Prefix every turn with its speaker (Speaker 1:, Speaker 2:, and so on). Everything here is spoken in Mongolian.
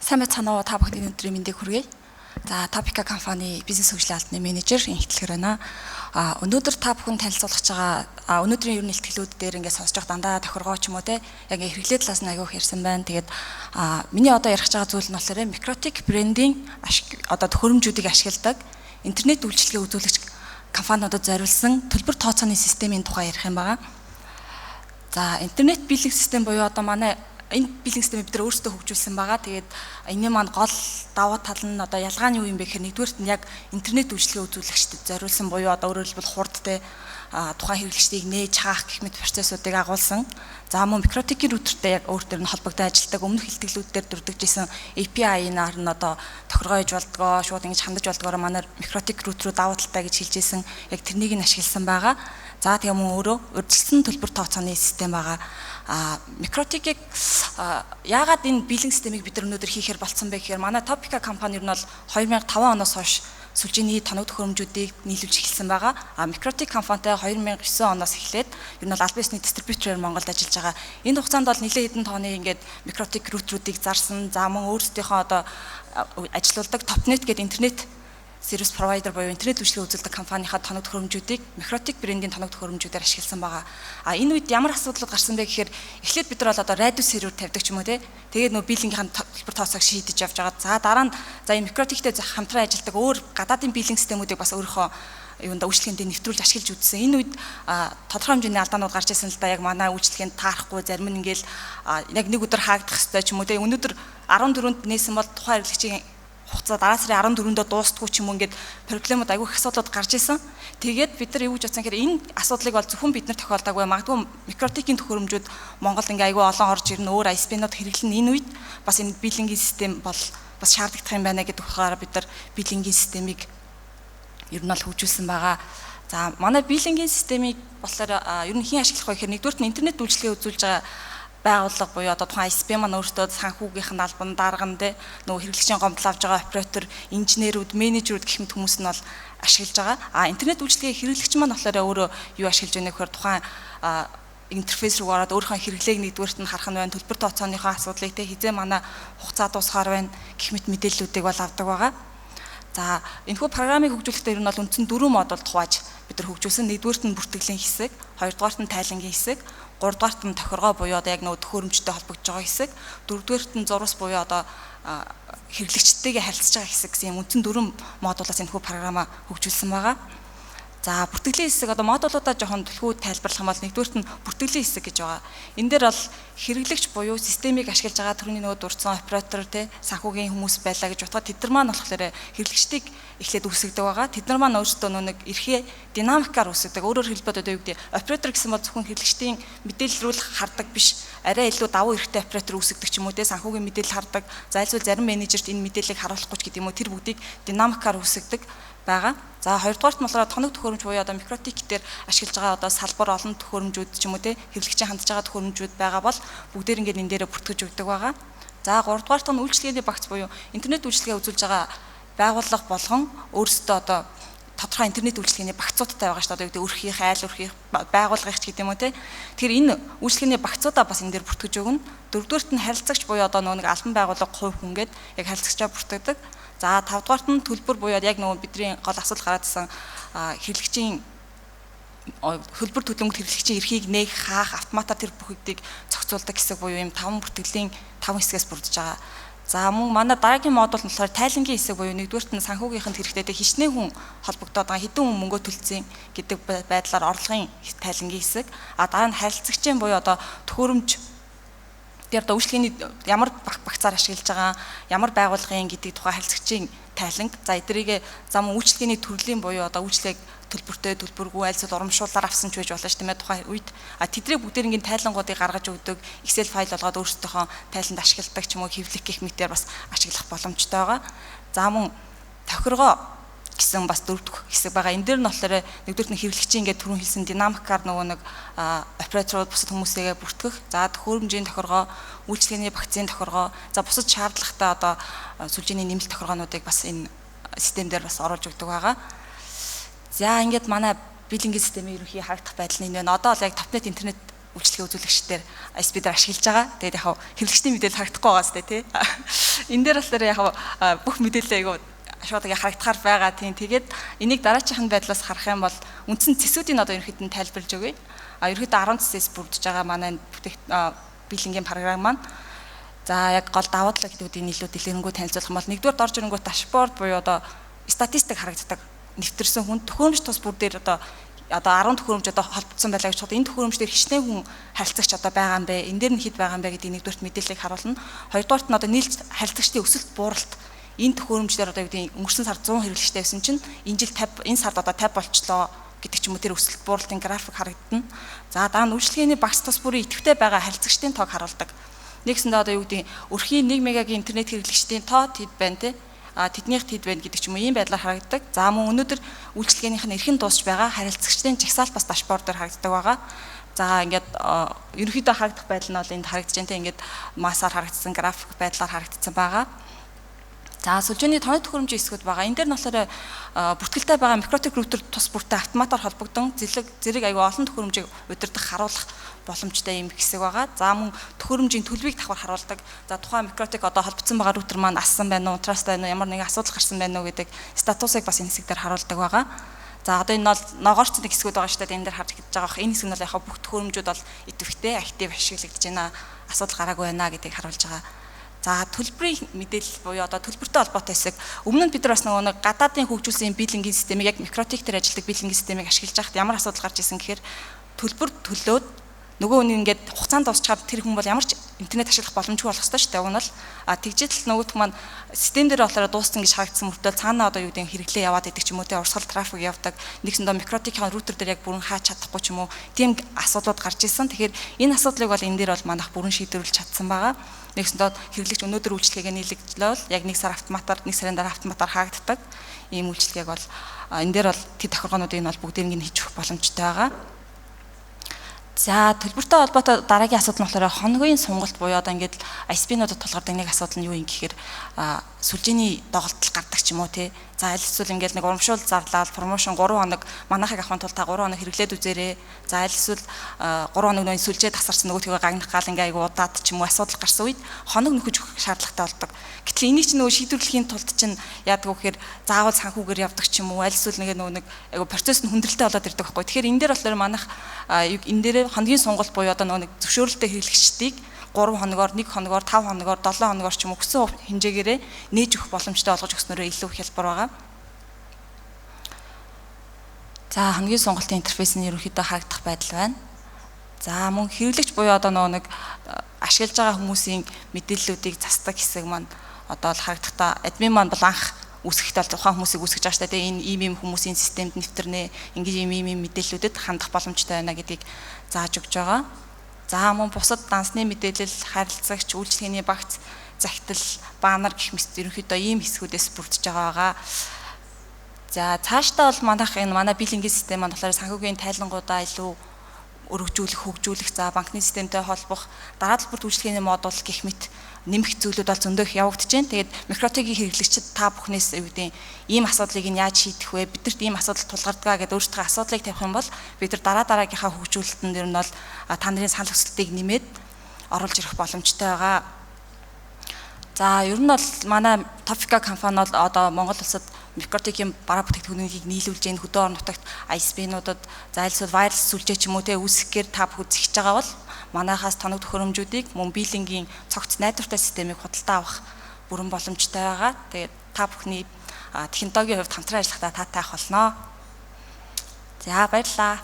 Speaker 1: Сайн байцгаана уу, та бүхний өдрийн мэндийг хүргэе. За, Topica компани бизнес хөгжлийн албаны менежер Инхтлэгэр байна. Өнөөдөр та бүхэн танилцуулах байгаа өнөөдрийн ерөнхий ихтгэлүүд дээр ингээд сонсож байгаа дандаа тохиргоо ч юм уу те яг хэрэглээ талаас нь аягүй ярьсан байна. Тэгээд миний одоо ярих байгаа зүйл нь болохоор Microtik брендийн одоо төхөөрөмжүүдийг ашигладаг интернет үйлчилгээ үзүүлэгч компаниудад зориулсан төлбөр тооцооны системийн тухай ярих юм байна. За, интернет биллинг систем буюу одоо манай энэ биллинг системийг бид нар өөрсдөө хөгжүүлсэн байгаа. Тэгээд энэ маань гол даваа тал нь одоо ялгаа нь юу юм бэ гэхээр нэгдүгээрт нь яг интернет үйлчилгээ үзүүлэгчдэд зориулсан буюу одоо өөрөөр хэлбэл хурдтай тухайн хэрэглэгчдийг нээж хаах гэх мэт процессуудыг агуулсан. За мөн Microtik-ийн routerтэй яг өөр төр нь холбогдож ажилладаг өмнөх хэлтгэлүүдээр дурддагжсэн API-нар нь одоо тохиргоож болдгоо шууд ингэж хандаж болдгоор манай Microtik router-уу даваа талтай гэж хэлжсэн. Яг тэрнийг нь ашигласан байгаа. За тэгээ мөн өөрөө урьдчилсан төлбөр тооцооны систем байгаа. Microtik-ийг яагаад энэ биллинг системийг бид нар өнөөдөр хийхээр болцсон бэ гэхээр манай Topica компани ер нь бол 2005 оноос хойш сүлжээний тоног төхөөрөмжүүдийг нийлүүлж эхэлсэн байгаа. Microtik компанитай 2009 оноос эхлээд ер нь бол аль биесний дистрибьюторээр Монголд ажиллаж байгаа. Энэ хугацаанд бол нэлээд хэдэн тооны ингээд Microtik routerуудыг зарсан. За мөн өөрсдийнхөө одоо ажилуулдаг Topnet гэдэг интернет сервис провайдер буюу интернет үйлчилгээ үзүүлдэг компанийнхаа тоног төхөөрөмжүүдийг Microtik брендийн тоног төхөөрөмжүүдээр ашигласан байгаа. Энэ үед ямар асуудлууд гарсан бэ гэхээр эхлээд бид нар бол одоо радио сервер тавьдаг ч юм уу те. Тэгээд нөө биллингийн төлбөр тооцоог шийдэж явж байгаа. За дараа нь энэ Microtik-тэй хамтран ажилладаг өөр гадаадын биллинг системүүдийг бас өөрийнхөө юунда үйлчлэгээнд нэвтрүүлж ашиглаж үзсэн. Энэ үед тодорхой хэмжээний алдаанууд гарч ирсэн л да яг манай үйлчлэгээнд таарахгүй зарим нь ингээл яг нэг өдөр хаагдах хэрэгтэй ч юм уу те. Өнөөдөр 14-нд нээсэн бол тухайн хэрэглэгчийн хугацаа дараа сарын 14-нд дуустгүй ч юм уу ингээд проблемууд айгүй их асуудлууд гарч исэн. Тэгээд бид нар юу гэж бодсон гэхээр энэ асуудлыг бол зөвхөн бид нар тохиолдоогүй магадгүй Microtik-ийн төхөөрөмжүүд Монголд ингээ айгүй олон орж ирнэ өөр ISP-нууд хэрэглэн энэ үед бас энэ биллингийн систем бол бас шаардлагатай юм байна гэдэг утгаараа бид нар биллингийн системийг ер нь бол хөгжүүлсэн байгаа. За манай биллингийн системийг болохоор ер нь хэн ашиглах вэ гэхээр нэгдүгürt нь интернет үйлчилгээ үзүүлж байгаа байгууллага буюу одоо тухайн ISP маань өөртөө санхүүгийнх нь албан дарган дээр нөгөө хэрэглэгчийн гомдол авж байгаа оператор, инженерүүд, менежерүүд гэх мэт хүмүүс нь бол ашиглаж байгаа. Интернет үйлчилгээ хэрэглэгч маань болохоор өөрөө юу ашиглаж байна гэхээр тухайн интерфейс рүү ороод өөрийнхөө хэрэглээг нэгдүгээрт нь харах нь байна, төлбөр тооцооныхоо асуудлыг те хизээ манай хугацаа дуусгаар байна гэх мэт мэдээллүүдийг бол авдаг байгаа. За энэхүү програмыг хөгжүүлэхдээ ер нь бол үндсэн 4 модулд хувааж бид нар хөгжүүлсэн. Нэгдүгээрт нь бүртгэлийн хэсэг, хоёрдугаарт нь тайлангийн хэсэг, гуравдугаарт нь тохиргоо буюу одоо яг нөгөө төхөөрөмжтэй холбогдож байгаа хэсэг, дөрөвдүгээрт нь зурвас буюу одоо хэрэглэгчтэйгээ харилцаж байгаа хэсэг гэсэн юм үндсэн 4 модулаас энэхүү програмаа хөгжүүлсэн байгаа. За бүртгэлийн хэсэг одоо модулуудаа жоохон түлхүү тайлбарлах юм бол нэгдүгээрт нь бүртгэлийн хэсэг гэж байгаа. Энэ дээр бол хэрэглэгч буюу системийг ашиглаж байгаа түрүүний нөгөө дурдсан оператор те санхүүгийн хүмүүс байлаа гэж бодоход тэд нар маань болохоор хэрэглэгчдийг эхлээд үүсгдэг байгаа. Тэд нар маань өөрсдөө нэг эрхээ динамикаар үүсгдэг. Өөрөөр хэлбэл одоо юу гэдэг оператор гэсэн бол зөвхөн хэрэглэгчдийн мэдээлэл рүү хардаг биш. Арай илүү давуу эрхтэй оператор үүсгдэг ч юм уу те санхүүгийн мэдээлэл хардаг. Зайлшгүй зарим менежерт энэ мэдээллийг харуулахгүй ч гэдэг юм уу тэр бүгдийг динамикаар үүсгдэг байгаа. За хоёрдугаарт нь болохоор тоног төхөөрөмж буюу одоо Microtik дээр ашиглаж байгаа одоо салбар олон төхөөрөмжүүд ч юм уу те хэрэглэгчийн хандж байгаа төхөөрөмжүүд байгаа бол бүгдээр ингээд энэ дээрээ бүртгэж өгдөг байгаа. За гуравдугаарт нь үйлчилгээний багц буюу интернет үйлчилгээ үзүүлж байгаа байгууллага болгон өөрсдөө одоо тодорхой интернет үйлчилгээний багцуудтай байгаа шүү дээ. Одоо өрхийх, айл өрхийх, байгууллагч гэдэг юм уу те. Тэгэхээр энэ үйлчилгээний багцуудаа бас энэ дээр бүртгэж өгнө. Дөрөвдүгээрт нь харилцагч буюу одоо нэг албан байгууллага хувь хүнгээд яг харилцагчаа бүртгэдэг. За 5 дугаарт нь төлбөр буюу яг нөгөө бидний гол асуудал гараадсан хэрэглэгчийн хөлбөр төлөмөд хэрэглэгчийн эрхийг нээх хаах автоматар тэр бүхэгдийг зохицуулдаг хэсэг буюу ийм 5 бүртгэлийн 5 хэсгээс бүрдэж байгаа. За мөн манай дараагийн модуль нь болохоор тайлангийн хэсэг буюу нэгдүгээрт нь санхүүгийнхэнт хэрэгтэйтэй хичнээн хүн холбогдоод байгаа хэдэн хүн мөнгө төлсөн гэдэг байдлаар орлогын тайлангийн хэсэг. Дараа нь харилцагчийн буюу одоо төхөөрөмж тэр одоо үйлчлэгээний ямар багцаар ашиглаж байгаа, ямар байгууллагын гэдэг тухай харилцагчийн тайланг. За эдрийг зам үйлчлэгээний төрлийн буюу одоо үйлчлэгийг төлбөртэй, төлбөргүй айлсэл урамшуулаар авсан ч байж болно ш тийм ээ тухайн үед. Тэдний бүгдээр ингээд тайлангуудыг гаргаж өгдөг, Excel файл болгоод өөрсдийнхөө тайланд ашигладаг ч юм уу хэвлэх гэх мэтээр бас ашиглах боломжтой байгаа. За мөн тохиргоо гэсэн бас 4 дахь хэсэг байгаа. Энэ дээр нь болохоор нэгдүгээр нь хэрэглэгчийн ингээд түрүүн хэлсэн динамикаар нөгөө нэг операторууд бусад хүмүүсээгээ бүртгэх. За төхөөрөмжийн тохиргоо, үйлчилгээний багцын тохиргоо, за бусад шаардлагатай одоо сүлжээний нэмэлт тохиргоонуудыг бас энэ системдэр бас оруулж өгдөг байгаа. За ингээд манай биллингийн системийн ерөнхий харагдах байдал нь энэ байна. Одоо л яг Topnet интернет үйлчлэгээ үзүүлэгчдэр ISP-дээр ашиглаж байгаа. Тэгээд яг хэрэглэгчдийн мэдээлэл харагдахгүй байгаа сте тий. Энэ дээр болохоор яг бүх мэдээлэл айгу шууд харагдахаар байгаа тийм. Тэгээд энийг дараачихын байдлаас харах юм бол үндсэн цэсүүдийн одоо ерөнхийдөө тайлбарлаж өгье. Ерөнхийдөө 10 цэсээс бүрдэж байгаа манай биллингийн програм маань. За яг гол давуу тал гэдгүүдийн илүү дэлгэрэнгүй танилцуулах юм бол нэгдүгээр дорж ирэнгүүт дашборд буюу одоо статистик харагддаг нэвтэрсэн хүн төхөөрөмж тус бүр дээр одоо 10 төхөөрөмж одоо холбогдсон байлаа гэж бодоход энэ төхөөрөмж дээр хичнээн хүн харилцагч одоо байгаа юм бэ? Энэ дээр нь хэд байгаа юм бэ гэдгийг нэгдүгээрт мэдээллийг харуулна. Хоёрдугаарт нь одоо нийлж харилцагчдын өсөлт бууралт энэ төхөөрөмжлөр одоо гэдэг өнгөрсөн сард 100 хэрэглэгчтэй байсан чинь энэ жил 50 энэ сард одоо 50 болчлоо гэдэг ч юм уу тэр өсөлт бууралтын график харагдана. За дараа нь үйлчлэгээний багц тус бүрийн идэвхтэй байгаа харилцагчдын тоог харуулдаг. Нэгсэндээ одоо юу гэдэг өрхийн 1 мегагийн интернет хэрэглэгчдийн тоо хэд байна те? Тэднийх хэд байна гэдэг ч юм уу ийм байдлаар харагддаг. За мөн өнөөдөр үйлчлэгээнийх нь эрхэн дуусч байгаа харилцагчдын жагсаалт бас дашбордоор харагддаг байгаа. За ингээд ерөнхийдөө харагдах байдал нь бол энд харагдаж байна те. Ингээд массаар харагдсан график байдлаар харагдсан байгаа. За сүлжээний тооны төхөөрөмжийн хэсгүүд байгаа. Энэ дээр нь болохоор бүртгэлтэй байгаа микротик рутер тус бүртээ автоматар холбогдсон зэрэг аюу олон төхөөрөмжийг удирдах харуулах боломжтой юм хэсэг байгаа. За мөн төхөөрөмжийн төлбөрийг давхар харуулдаг. За тухайн микротик одоо холбогдсон байгаа рутер маань ассан байна уу, траст байна уу, ямар нэгэн асуудал гарсан байна уу гэдэг статусыг бас энэ хэсэг дээр харуулдаг байгаа. За одоо энэ бол ногоорцны хэсгүүд байгаа шүү дээ. Энэ дээр харж байгаа. Энэ хэсэг нь бол яг бүх төхөөрөмжүүд бол идэвхтэй актив ашиглагдаж байна. Асуудал гараагүй байна гэдгийг харуулж байгаа. За төлбөрийн мэдээлэл буюу одоо төлбөртэй холбоотой хэсэг. Өмнө нь бид нар бас нэг гадаадын хөгжүүлсэн биллингийн системийг яг микротик дээр ажилладаг биллингийн системийг ашиглаж байхад ямар асуудал гарч ирсэн гэхээр төлбөр төлөөд нөгөө хүн ингээд хугацаанд дуусчаад тэр хүн бол ямар ч интернет ашиглах боломжгүй болох ёстой шүү дээ. Уг нь бол тэгжээтэл нөгөөх маань систем дээр болохоор дууссан гэж харагдсан мөртөө цаанаа одоо юу гэдэг хэрэглээ яваад идэг ч юм уу те урсгал трафик явдаг. Нэгсэндээ микротикийн рутер дээр яг бүрэн хаач чадахгүй ч юм уу тийм асуудлууд гарч ирсэн. Тэгэхээр энэ асуудлыг бол энэ дээр бол манайх бүрэн шийдвэрлэж чадсан байгаа. Нэгсэндээ хэрэглэгч өнөөдөр үйлчлэгээ нийлэгдлээ яг 1 сар автоматар 1 сарын дараа автоматар хаагддаг. Ийм үйлчлэгийг бол энэ дээр бол тэд тохиргоонуудыг нь бол бүгдийг нь хийж өгөх боломжтой байгаа. За төлбөртэй холбоотой дараагийн асуудал нь болохоор хоногийн сонголт буюу одоо ингээд ISP-нуудад тулгардаг нэг асуудал нь юу юм гэхээр сүлжээний доголдол гардаг ч юм уу те. За аль эсвэл ингээд нэг урамшуул зарлал промошн 3 хоног манайхыг авахын тулд та 3 хоног хэрэглээд үзээрэй. За аль эсвэл 3 хоног нөө сүлжээ тасарсан нөгөөдгөө гагнах гал ингээд айгу удаад ч юм уу асуудал гарсан үед хоног нөхөж өгөх шаардлагатай болдог. Гэтэл энийг ч нөгөө шийдвэрлэхийн тулд чинь яадаг вэ гэхээр заавал санхүүгээр явдаг ч юм уу аль эсвэл нэг айгу процесс нь хүндрэлтэй болоод ирдэг байхгүй. Тэгэхээр энэ дээр болохоор манайх энэ дээр хоногийн сонголт буюу одоо нэг зөвшөөрөлтэй хэрэглэгчдийг 3 хоногоор 1 хоногоор 5 хоногоор 7 хоногоор ч юм уу өссөн хэмжээгээрээ нээж өгөх боломжтой болгож өгснөөрөө илүү хялбар байгаа. За хоногийн сонголтын интерфейс нь ерөнхийдөө харагдах байдал байна. За мөн хэрэглэгч буюу одоо нэг ашиглаж байгаа хүмүүсийн мэдээллүүдийг засдаг хэсэг маань одоо л харагдахдаа админ маань бол анх үүсгэхдээ бол тухайн хүмүүсийг үүсгэж байгаа шүү дээ. Энэ ийм хүмүүсийн системд нэвтэрнэ. Ингээд ийм мэдээллүүдэд хандах боломжтой байна гэдгийг зааж өгч байгаа. За мөн бусад дансны мэдээлэл, харилцагч, үйлчлэгээний багц, захидал, баннер гэх мэт ерөнхийдөө ийм хэсгүүдээс бүрдэж байгаа. За цаашдаа бол манай биллингийн систем маань болохоор санхүүгийн тайлангуудаа илүү өргөжүүлэх, хөгжүүлэх, за банкны системтэй холбох, дараа талбарт үйлчлэгээний модуль гэх мэт нэмэх зүйлүүд бол зөндөх явагдаж байна. Тэгээд микротикийн хэрэглэгчид та бүхнээс үүдийн ийм асуудлыг нь яаж шийдэх вэ? Бидэрт ийм асуудал тулгардаг гэдэг өөрсдөө асуудлыг тавих юм бол бид нар дараагийнхаа хөгжүүлэлтэн дээр нь бол та нарын санал хүсэлтийг нэмээд оруулж ирэх боломжтой байгаа. За ер нь бол манай Topika компани бол одоо Монгол улсад микротикийн бараа бүтээгдэхүүнийг нийлүүлж энэ хөдөө орон нутагт ISP-нуудад за альсвал вайрлес сүлжээ ч юм уу те үүсгэхээр та бүхэн зэгж байгаа бол манайхаас тоног төхөөрөмжүүдийг мөн биллингийн цогц найдвартай системийг худалдаа авах бүрэн боломжтой байгаа. Тэгээд та бүхний технологийн хувьд хамтран ажиллахдаа таатай ах болно. За баярлалаа.